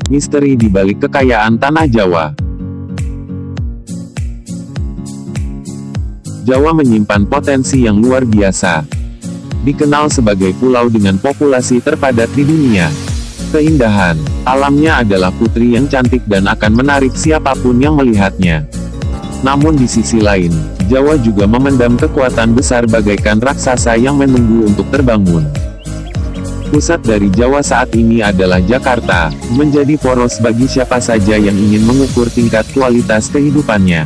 Misteri di balik kekayaan tanah Jawa. Jawa menyimpan potensi yang luar biasa. Dikenal sebagai pulau dengan populasi terpadat di dunia. Keindahan alamnya adalah putri yang cantik dan akan menarik siapapun yang melihatnya. Namun di sisi lain, Jawa juga memendam kekuatan besar bagaikan raksasa yang menunggu untuk terbangun. Pusat dari Jawa saat ini adalah Jakarta, menjadi poros bagi siapa saja yang ingin mengukur tingkat kualitas kehidupannya.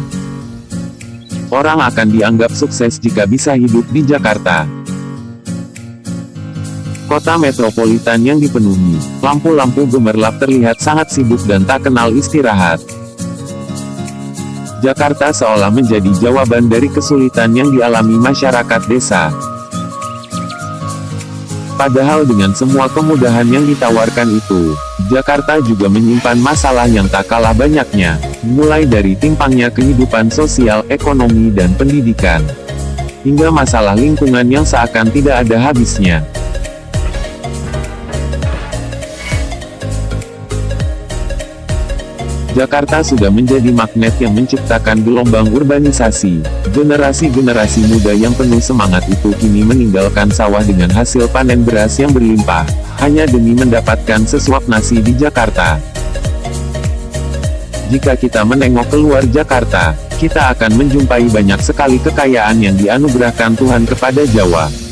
Orang akan dianggap sukses jika bisa hidup di Jakarta. Kota metropolitan yang dipenuhi lampu-lampu gemerlap terlihat sangat sibuk dan tak kenal istirahat. Jakarta seolah menjadi jawaban dari kesulitan yang dialami masyarakat desa. Padahal dengan semua kemudahan yang ditawarkan itu, Jakarta juga menyimpan masalah yang tak kalah banyaknya, mulai dari timpangnya kehidupan sosial, ekonomi dan pendidikan, hingga masalah lingkungan yang seakan tidak ada habisnya. Jakarta sudah menjadi magnet yang menciptakan gelombang urbanisasi. Generasi-generasi muda yang penuh semangat itu kini meninggalkan sawah dengan hasil panen beras yang berlimpah, hanya demi mendapatkan sesuap nasi di Jakarta. Jika kita menengok keluar Jakarta, kita akan menjumpai banyak sekali kekayaan yang dianugerahkan Tuhan kepada Jawa.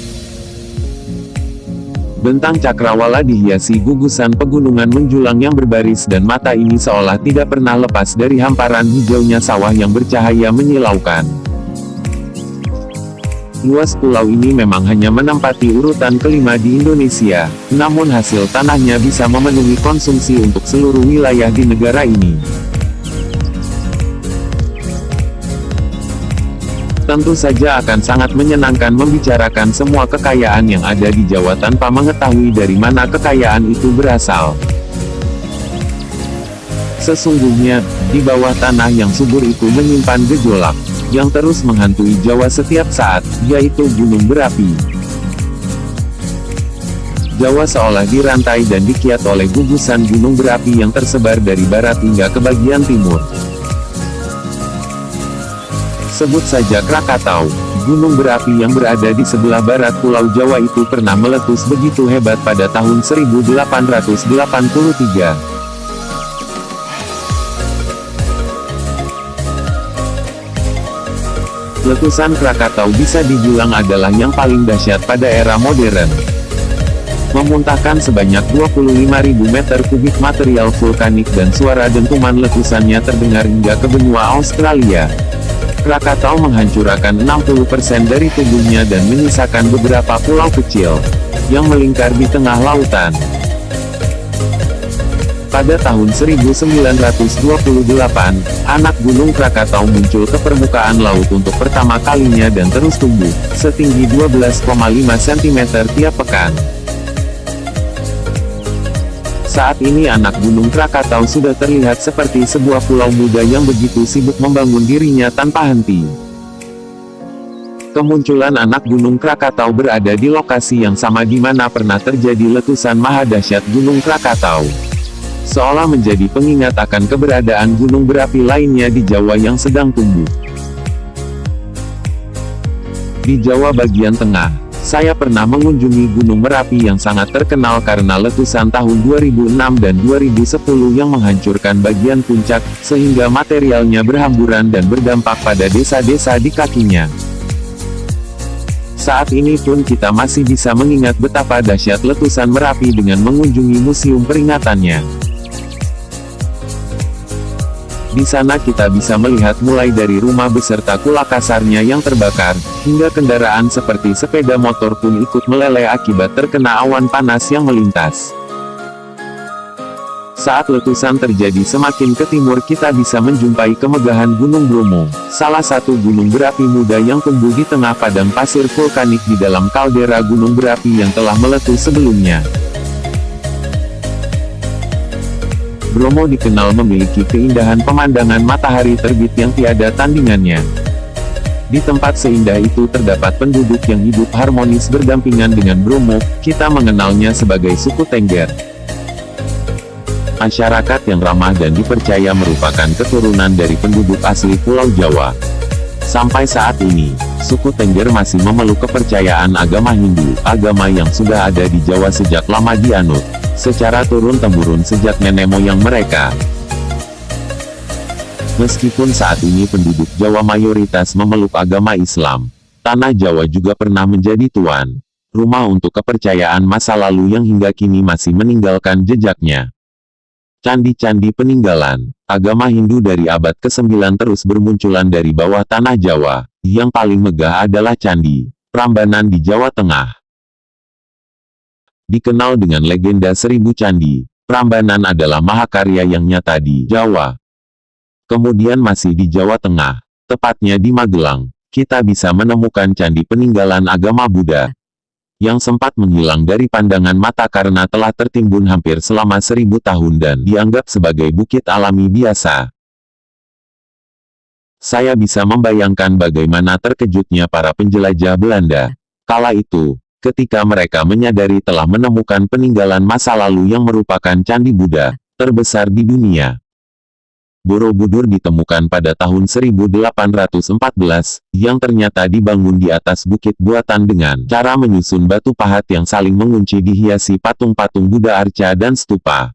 Bentang Cakrawala dihiasi gugusan pegunungan menjulang yang berbaris dan mata ini seolah tidak pernah lepas dari hamparan hijaunya sawah yang bercahaya menyilaukan. Luas pulau ini memang hanya menempati urutan kelima di Indonesia, namun hasil tanahnya bisa memenuhi konsumsi untuk seluruh wilayah di negara ini. Tentu saja akan sangat menyenangkan membicarakan semua kekayaan yang ada di Jawa tanpa mengetahui dari mana kekayaan itu berasal. Sesungguhnya, di bawah tanah yang subur itu menyimpan gejolak, yang terus menghantui Jawa setiap saat, yaitu gunung berapi. Jawa seolah dirantai dan dikiat oleh gugusan gunung berapi yang tersebar dari barat hingga ke bagian timur. Sebut saja Krakatau, gunung berapi yang berada di sebelah barat Pulau Jawa itu pernah meletus begitu hebat pada tahun 1883. Letusan Krakatau bisa dibilang adalah yang paling dahsyat pada era modern. Memuntahkan sebanyak 25.000 meter kubik material vulkanik dan suara dentuman letusannya terdengar hingga ke benua Australia. Krakatau menghancurkan 60% dari tubuhnya dan menyisakan beberapa pulau kecil, yang melingkar di tengah lautan. Pada tahun 1928, anak gunung Krakatau muncul ke permukaan laut untuk pertama kalinya dan terus tumbuh, setinggi 12,5 cm tiap pekan. Saat ini anak gunung Krakatau sudah terlihat seperti sebuah pulau muda yang begitu sibuk membangun dirinya tanpa henti. Kemunculan anak gunung Krakatau berada di lokasi yang sama di mana pernah terjadi letusan mahadahsyat gunung Krakatau. Seolah menjadi pengingat akan keberadaan gunung berapi lainnya di Jawa yang sedang tumbuh. Di Jawa bagian tengah, saya pernah mengunjungi Gunung Merapi yang sangat terkenal karena letusan tahun 2006 dan 2010 yang menghancurkan bagian puncak, sehingga materialnya berhamburan dan berdampak pada desa-desa di kakinya. Saat ini pun kita masih bisa mengingat betapa dahsyat letusan Merapi dengan mengunjungi museum peringatannya. Di sana kita bisa melihat mulai dari rumah beserta kulakasarnya yang terbakar, hingga kendaraan seperti sepeda motor pun ikut meleleh akibat terkena awan panas yang melintas. Saat letusan terjadi semakin ke timur kita bisa menjumpai kemegahan Gunung Bromo, salah satu gunung berapi muda yang tumbuh di tengah padang pasir vulkanik di dalam kaldera gunung berapi yang telah meletus sebelumnya. Bromo dikenal memiliki keindahan pemandangan matahari terbit yang tiada tandingannya. Di tempat seindah itu terdapat penduduk yang hidup harmonis berdampingan dengan Bromo, kita mengenalnya sebagai suku Tengger. Masyarakat yang ramah dan dipercaya merupakan keturunan dari penduduk asli Pulau Jawa. Sampai saat ini, suku Tengger masih memeluk kepercayaan agama Hindu, agama yang sudah ada di Jawa sejak lama dianut secara turun-temurun sejak nenek moyang mereka. Meskipun saat ini penduduk Jawa mayoritas memeluk agama Islam, tanah Jawa juga pernah menjadi tuan rumah untuk kepercayaan masa lalu yang hingga kini masih meninggalkan jejaknya. Candi-candi peninggalan agama Hindu dari abad ke-9 terus bermunculan dari bawah tanah Jawa. Yang paling megah adalah Candi Prambanan di Jawa Tengah. Dikenal dengan legenda 1000 candi, Prambanan adalah mahakarya yang nyata di Jawa. Kemudian masih di Jawa Tengah, tepatnya di Magelang, kita bisa menemukan candi peninggalan agama Buddha yang sempat menghilang dari pandangan mata karena telah tertimbun hampir selama 1000 tahun dan dianggap sebagai bukit alami biasa. Saya bisa membayangkan bagaimana terkejutnya para penjelajah Belanda kala itu, ketika mereka menyadari telah menemukan peninggalan masa lalu yang merupakan candi Buddha terbesar di dunia. Borobudur ditemukan pada tahun 1814, yang ternyata dibangun di atas bukit buatan dengan cara menyusun batu pahat yang saling mengunci dihiasi patung-patung Buddha arca dan stupa.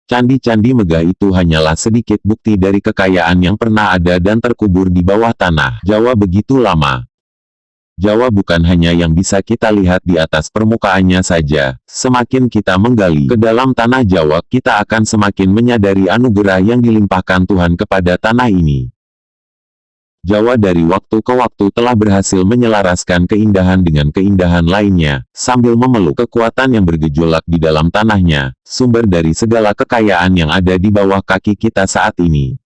Candi-candi megah itu hanyalah sedikit bukti dari kekayaan yang pernah ada dan terkubur di bawah tanah Jawa begitu lama. Jawa bukan hanya yang bisa kita lihat di atas permukaannya saja. Semakin kita menggali ke dalam tanah Jawa, kita akan semakin menyadari anugerah yang dilimpahkan Tuhan kepada tanah ini. Jawa dari waktu ke waktu telah berhasil menyelaraskan keindahan dengan keindahan lainnya, sambil memeluk kekuatan yang bergejolak di dalam tanahnya, sumber dari segala kekayaan yang ada di bawah kaki kita saat ini.